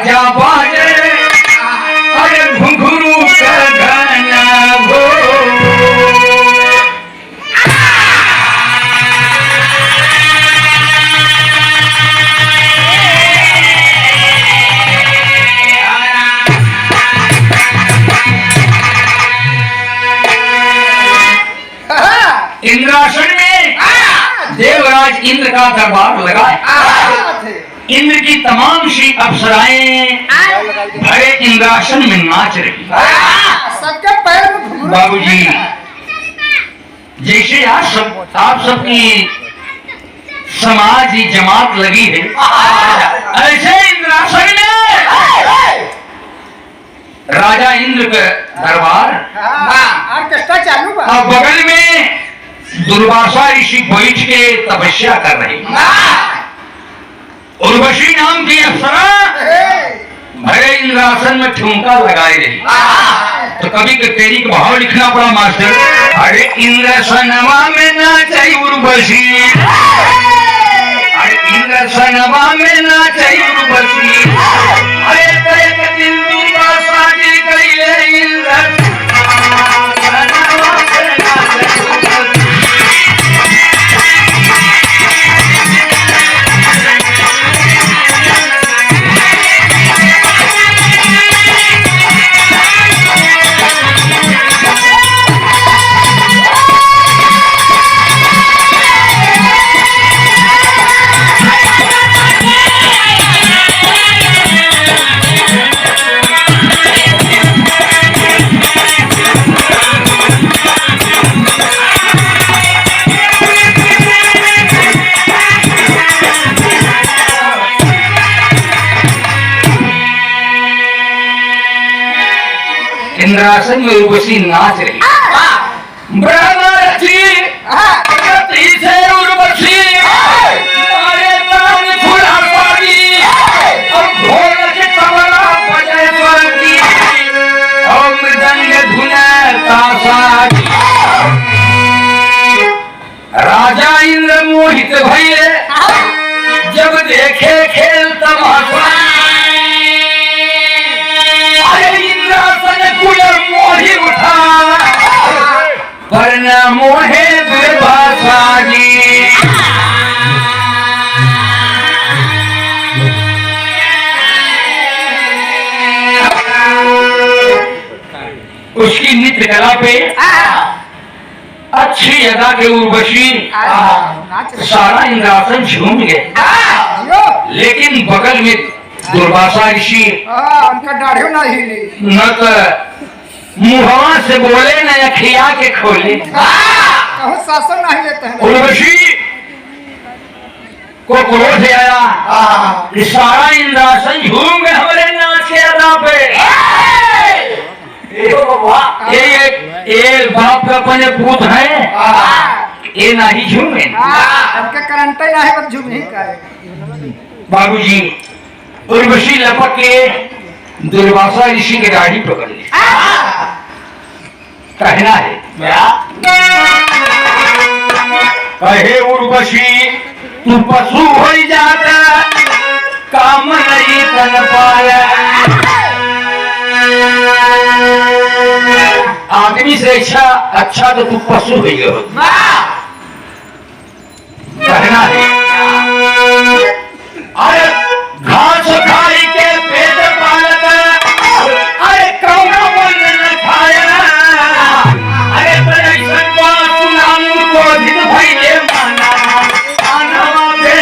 बाजा बाजे अरे घुंघरू का गाना हो। इंद्रासन में देवराज इंद्र का दरबार लगा है। इंद्र की तमाम सी अप्सराएं भरे इंद्रासन में नाच रही। सबके पैर में घुंघरू। बाबूजी जैसे आप सबकी समाज जमात लगी है, ऐसे इंद्रासन में राजा इंद्र का दरबार ऑर्केस्ट्रा चालू बा। और बगल में दुर्वासा ऋषि बैठ के तपस्या कर रहे। उर्वशी नाम की अप्सरा भरे इंद्रासन में ठुमका लगाई रही। तो कभी तेरी का भाव लिखना पड़ा मास्टर। अरे इंद्रसनवा में नाचई उर्वशी, अरे इंद्रसनवा में नाचई उर्वशी, अरे एक दिन दुर्वासा जी गई इंद्र इंद्रासन में उर्वशी नाच रही। ब्रह्मरथी रति से उर्वशी मारे तान खुला पानी और ढोल के तबला बजाए स्वर्गी और मृदंग धुने ताशा। राजा इंद्र मोहित भइले जब देखे खेल तमाशा। मोही उठा पर न मोहे दुर्वासा जी। उसकी नृत्य कला पे अच्छी अदा के उर्वशी सारा इंद्रासन झूम गए। लेकिन बगल में दुर्वासा ऋषि उनका दाढ़ी ना हिली, न तो मुहवा से बोले न अखिया के खोले। कहूँ शासन नहीं लेते हैं। उर्वशी को क्रोध आया, सारा इंद्रासन झूम गए हमारे नाच के अदा पे। एक बाप का अपने पूत है, ये नहीं झूमे। उनके करंट ही है बस झूम नहीं करे। बाबूजी उर्वशी लपक के दुर्वासा ऋषि की दाढ़ी पकड़ ली। कहना है कहे उर्वशी तू पशु हो जाता काम नहीं कर पाया। आदमी से अच्छा तो तू पशु हो गए। कहना है अरे घास खाई के पेट पालत, अरे कौना मन न खाया। अरे परेशान सुनाम को दिन भइले माना आनवा पे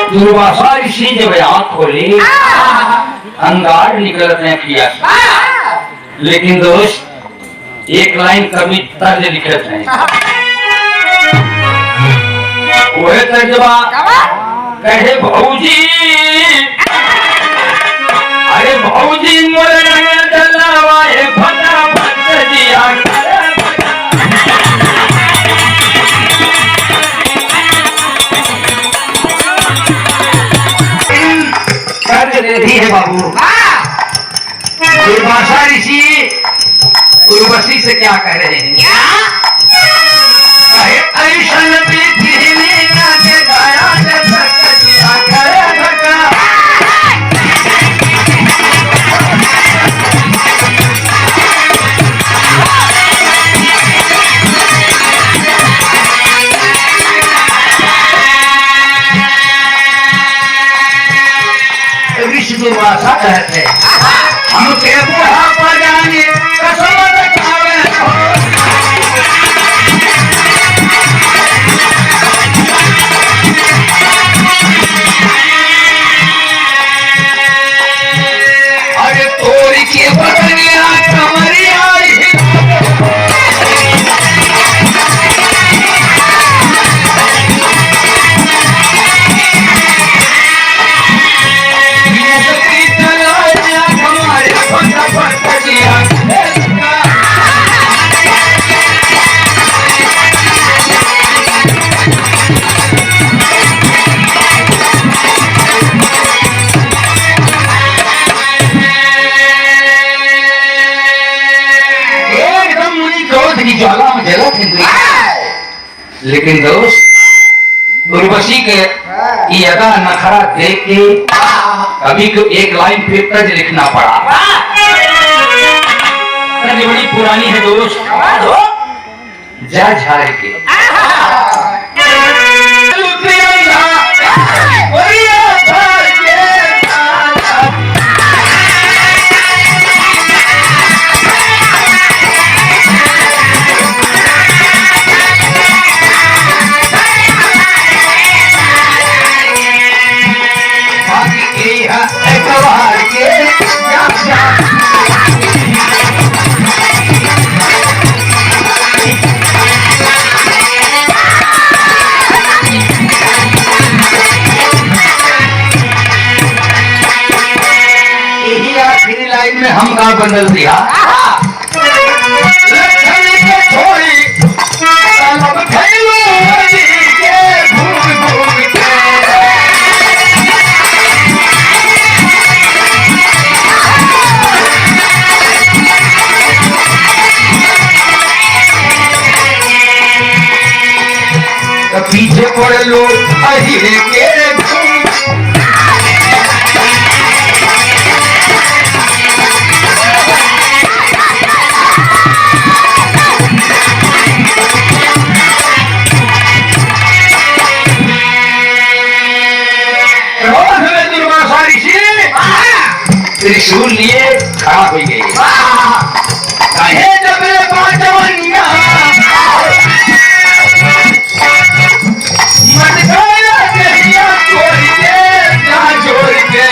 दुर्वासा ऋषि जब आँख खोली अंगार निकलने किया। लेकिन दोस्त एक लाइन कभी तर्ज लिखत है, वह कहे तर्जबा कहे भौजी अरे भौजी मोरे रंग डलवाए फटाफट जिया कर रही है बाबू भाषा ऋषि उर्वशी से क्या कह रहे हैं ऐसन पृथ्वी का जगाया जिया करे भगा ऋषि दुर्वासा कहते हम के बुढ़ापा जाने कसम रखावे अरे तोरी के बदलिया कमरिया ज्वाला में जला थे लेकिन दोस्त उर्वशी के यदा नखरा देख के कभी को एक लाइन फिर तज लिखना पड़ा बड़ी पुरानी है दोस्त जा झाड़ के लाइन में हम का बदल दिया पीछे पड़े लोग अहिरे के त्रिशूल लिए खड़ा हो गई कहे जब बाजवनिया मन गया कहिया जोड़ के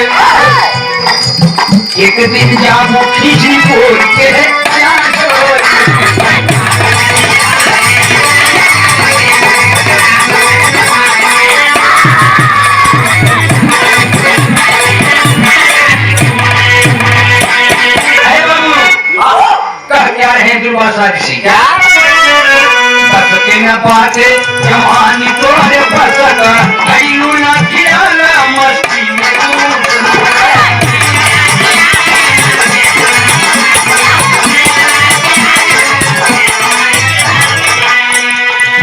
एक दिन जाबो खींची बोल के दुर्वासा ऋषि क्या बस के न पाते जवानी तोरे फसका कईनु ना खियाला मस्ती में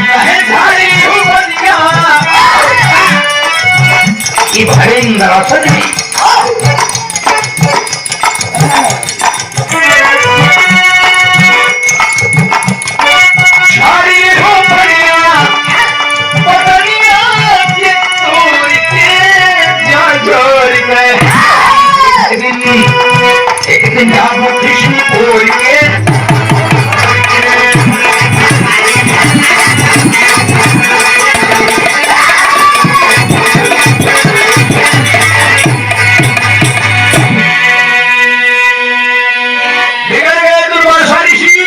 कहे झाड़ी हो बनिया कि भरे इंद्रासन है एक दिन जाबो कृष्ण बोल के बिगड़ गए दुर्वासा ऋषि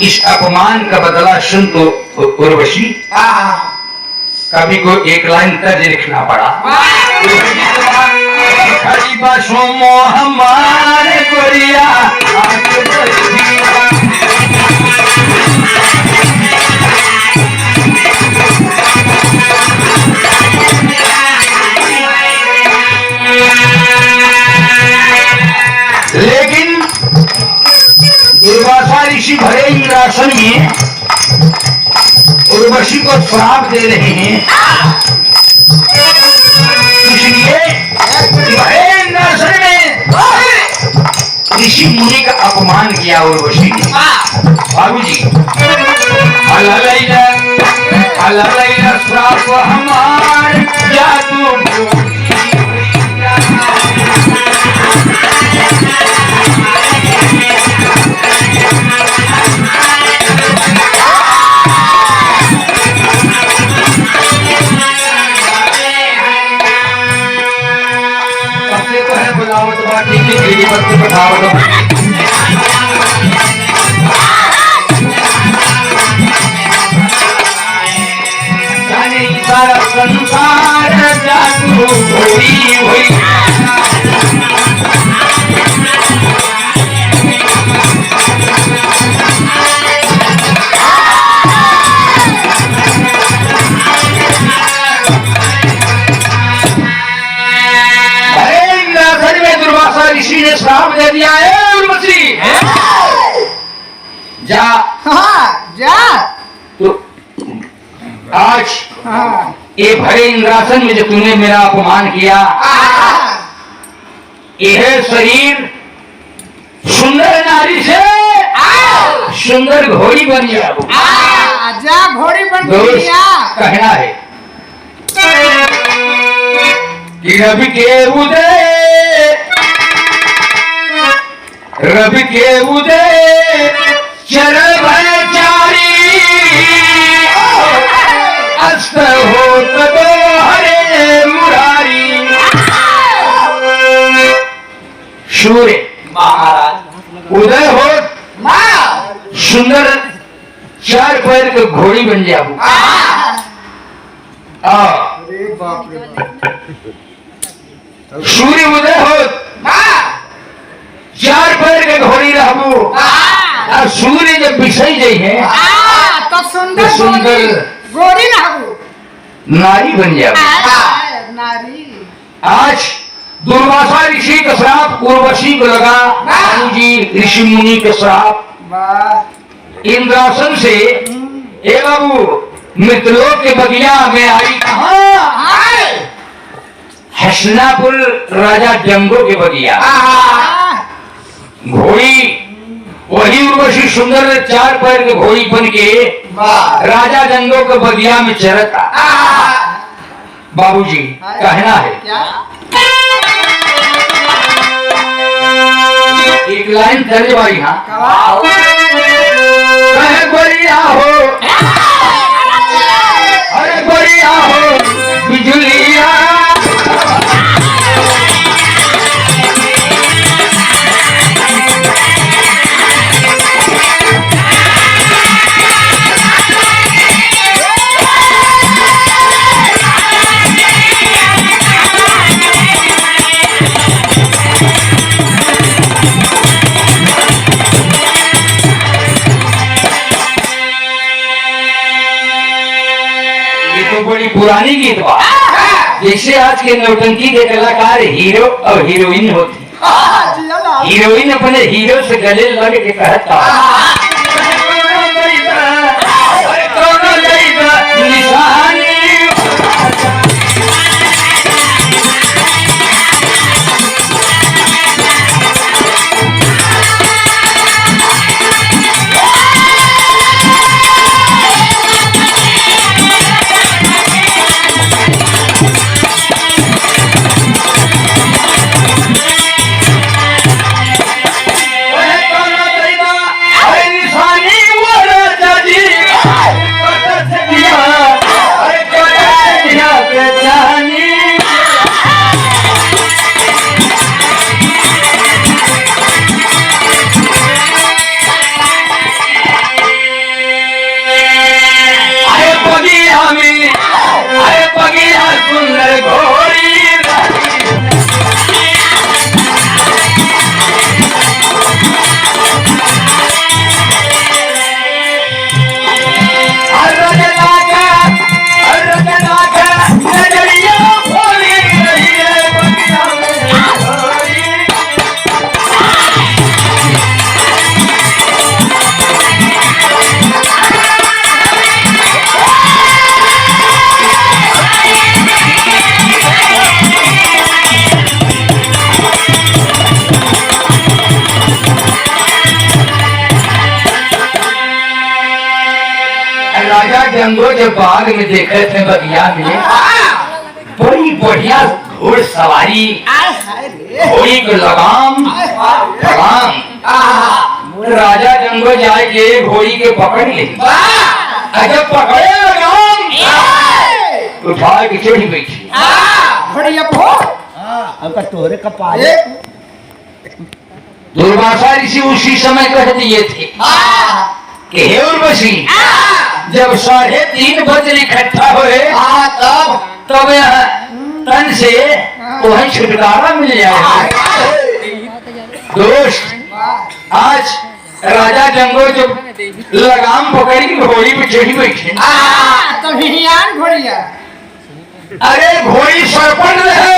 इस अपमान का बदला सुन तो उर्वशी कभी को एक लाइन तर्ज लिखना पड़ा। खड़ी बसों मोह हमारे गोरिया आगे बढ़िया। लेकिन दुर्वासा ऋषि भरे इंद्रासन में उर्वशी को श्राप दे रहे हैं, इसलिए भरे इंद्रासन में ऋषि मुनि का अपमान किया उर्वशी ने। बाबूजी अललैला श्राप हमार जादू सारा संसार जादू हुई हुई। ऋषि ने श्राप दे दिया है उर्वशी, जा जा तो आज ये भरे इंद्रासन में जो तूने मेरा अपमान किया, यह शरीर सुंदर नारी से सुंदर घोड़ी बन गया। जा घोड़ी बन गया। कहना है कि रवि के उदय चरण चारी अस्त हो तो हरे मुरारी। सूर्य उदय हो सुंदर चार पैर के घोड़ी बन जाओ। अरे बाप रे बाप। सूर्य उदय हो चार पैर के घोड़ी रहबू और सूर्य जब विषय जाइ है तो सुंदर गोरी रहबू नारी बन जाओ। नारी आज दुर्वासा ऋषि का श्राप उर्वशी को लगा। जी ऋषि मुनि के श्राप इंद्रासन से ए बाबू मृतलोक के बगिया में आई। कहाँ? हसनापुर राजा जंगो के बगिया। घोड़ी वही उर्वशी सुंदर चार पैर के घोड़ी बन के राजा जंगो के बगिया में चरता। बाबूजी कहना है एक लाइन दर्ज भाई। हाँ कहे गोरिया हो, अरे गोरिया हो बिजुलिया। बड़ी पुरानी गीत बा। जैसे आज के नौटंकी के कलाकार हीरो और हीरोइन होती, हीरोइन अपने हीरो से गले लग के कहता निशानी। जंगो जब बाग में देखे थे बगिया में बड़ी बढ़िया घुड़सवारी, घोड़ी को लगाम राजा जंगो जाए के घोड़ी के पकड़ ले। जब पकड़े लगाम उठा के चढ़ी बैठी। घोड़िया अब तोरे कपाले दुर्वासा ऋषि उसी समय कह दिए थे कि हे उर्वशी, जब 3:30 बजे इकट्ठा हुए तब यहाँ तन से वही छुटकारा मिल जाएगा। दोस्त, आज राजा जंगो जब लगाम पकड़ी की घोड़ी पे चढ़ी बैठे घोड़िया अरे घोड़ी सरपट रहे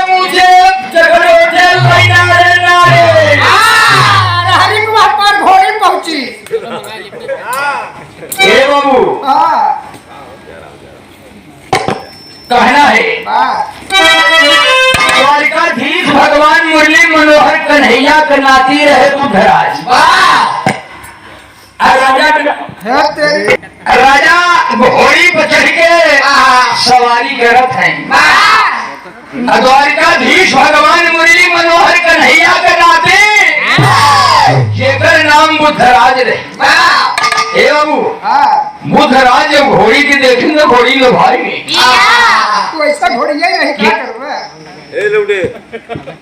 मुझे पर घोड़ी पहुंची। ए बाबू कहना है द्वारिकाधीश भगवान मुरली मनोहर कन्हैया का नाती रहे बुद्धराज। राजा घोड़ी पर चढ़ के सवारी करत है। द्वारिकाधीश भगवान मुरली मनोहर कन्हैया के नाते जेकर नाम बुद्धराज रहे। हे बाबू, बुद्धराज जब घोड़ी की देखेंगे घोड़ी लो भाई तो ऐसा घोड़िया ही नहीं क्या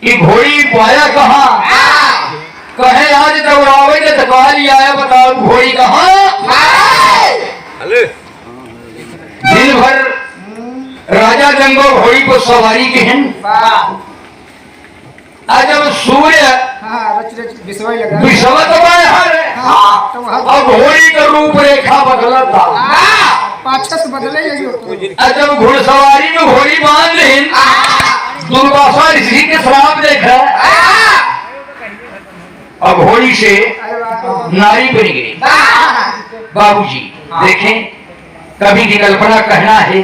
ये घोड़ी पाया कहाँ? कहे आज दौड़ावे ने तो कहा लिया है, बताओ घोड़ी कहाँ? दिन भर राजा जंगो घोड़ी को सवारी के हैं। आज जब सूर्य विषवत और घोड़ी का रूप रेखा बदला था। जब घुड़सवारी में घोड़ी बांध ली, दुर्वासा ऋषि के श्राप देखा और घोड़ी से नारी बन गई। बाबूजी देखें, कभी की कल्पना कहना है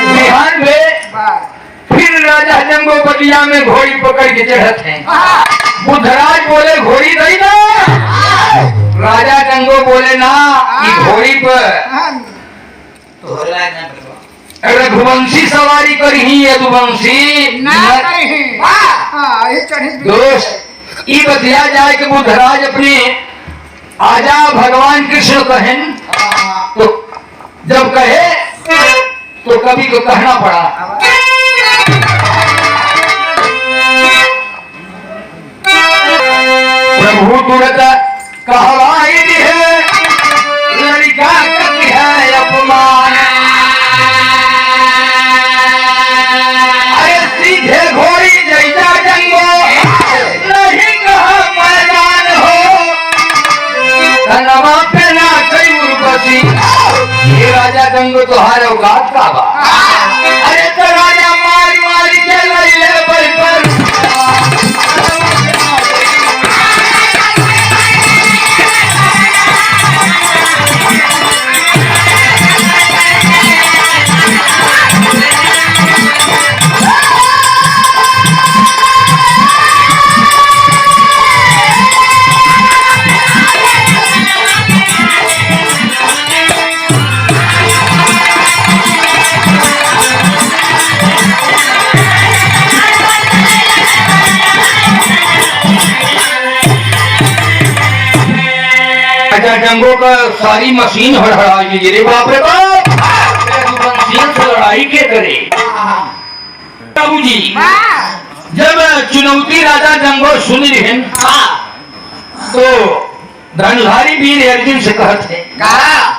बिहार में फिर राजा जंगो बगिया में घोड़ी पकड़ के चढ़त हैं। बुद्धराज बोले घोड़ी दई ना, राजा जंगो बोले ना कि घोड़ी पर रघुवंशी सवारी करही यदुवंशी दोस्त। ये बतिया जाए कि बुद्धराज अपने आजा भगवान कृष्ण कहन, तो जब कहे तो कभी को कहना पड़ा। प्रभु तुरंत कहवाई है, लड़का करती है अपमान। अरे सीधे घोड़ी जैसा जंगो नहीं कहा मैदान हो, कनवा पे ना कई उर्वशी। ये राजा जंगो तो हर औकात का बा। अरे तो राजा मार मार के लैले पर जंगों का सारी मशीन हड़हड़ाई गिरे। बाप रे बाप, मशीन से लड़ाई के करे। बाबूजी जब चुनौती राजा जंगो सुन रहे तो धनुधारी वीर अर्जुन से कहते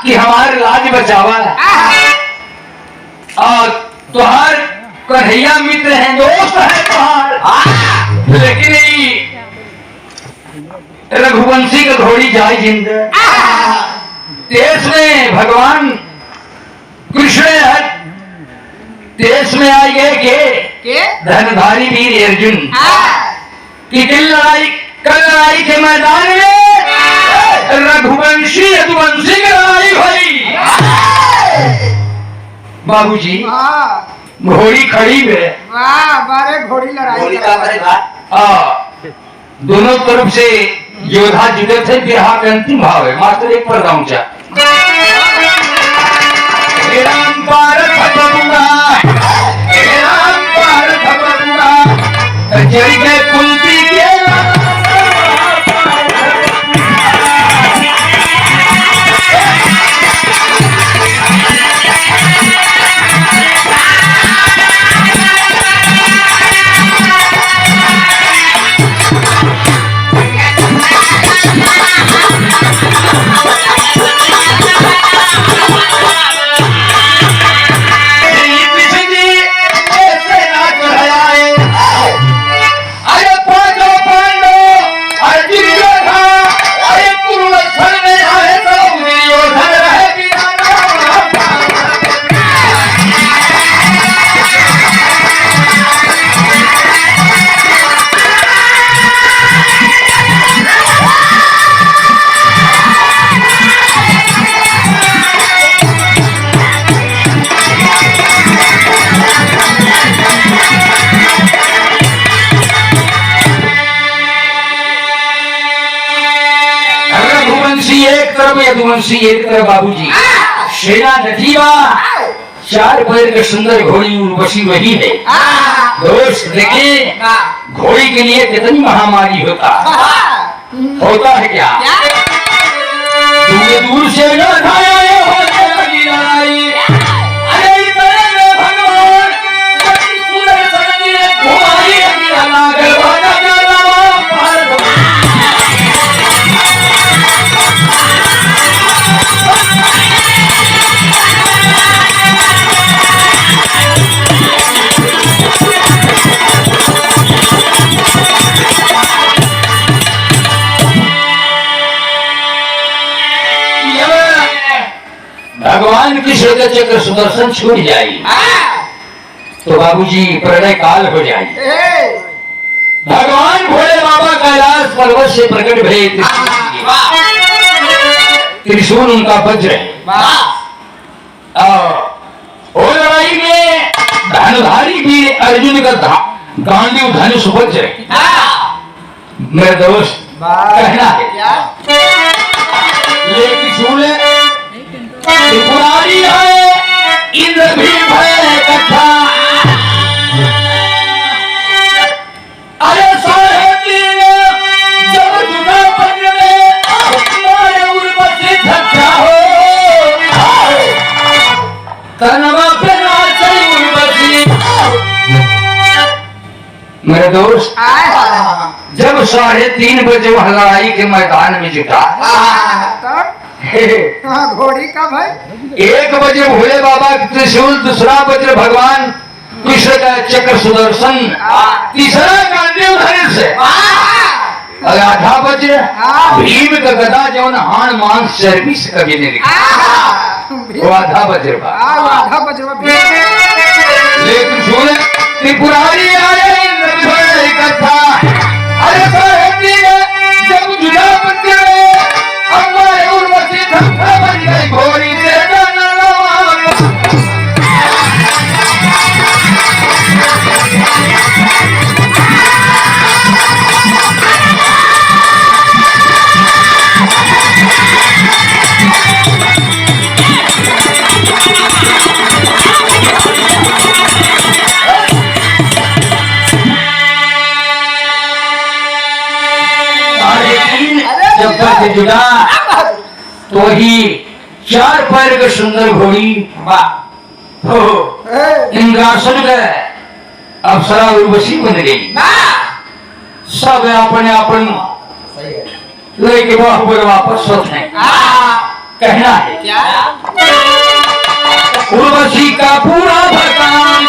कि हमारे लाज बचावा और तुहार कन्हैया मित्र हैं, दोस्त है तुहार, लेकिन रघुवंशी का घोड़ी जाए जिंद। देश में भगवान कृष्ण देश में आई गए के धनुधारी वीर अर्जुन की कल लड़ाई के मैदान में रघुवंशी यदुवंशी की लड़ाई हुई। बाबूजी घोड़ी खड़ी है, बारे घोड़ी लड़ाई दोनों तरफ से योद्धा जुटे थे बिरहा के अंतिम भाव है मास्टर एक पर गाऊं चा हे राम पार खबरूंगा हे राम पार खबरूंगा जय जय कुंती के यदुवंशी एक तरफ बाबूजी सेना नजीबा चार पैर के सुंदर घोड़ी उर्वशी वही है दोस्त देखें घोड़ी के लिए कितनी महामारी होता है क्या दूर दूर से भगवान की श्रद्धा चक्र सुदर्शन छूट जाएगी तो बाबूजी प्रणय काल हो जाएगी भगवान भोले बाबा कैलाश पर्वत से प्रकट भये त्रिशूल उनका वज्र है और लड़ाई में धनुधारी भी अर्जुन का गांडीव धनुष वज्र है मेरे दोस्त कहना है ये त्रिशूल त्रिपुरारी है इंद्र भी भय कथा अरे सारे जब जुटा वज्र में तुम्हारे उर्वशी धक्का हो तनवा पे नाचे उर्वशी मेरे दोस्त जब 3:30 बजे वह लड़ाई के मैदान में जुटा घोड़ी का भाई 1 बजे भोले बाबा त्रिशूल दूसरा वज्र भगवान कृष्ण का चक्र सुदर्शन तीसरा गांडीव धनुष और आधा वज्र भीम का गदा जो हाण मांस चर्बी से कभी नहीं दिखा वो आधा वज्र लेकिन सुन त्रिपुरारी आए कथा अरे जब जुड़ा बच्चे घोड़ी से जब तक जुड़ा तो ही 4 पैर के सुंदर घोड़ी हो इंद्रासन का अप्सरा उर्वशी बन गई सब अपने अपन लेके बाहुबल वापस होते हैं कहना है उर्वशी का पूरा भगवान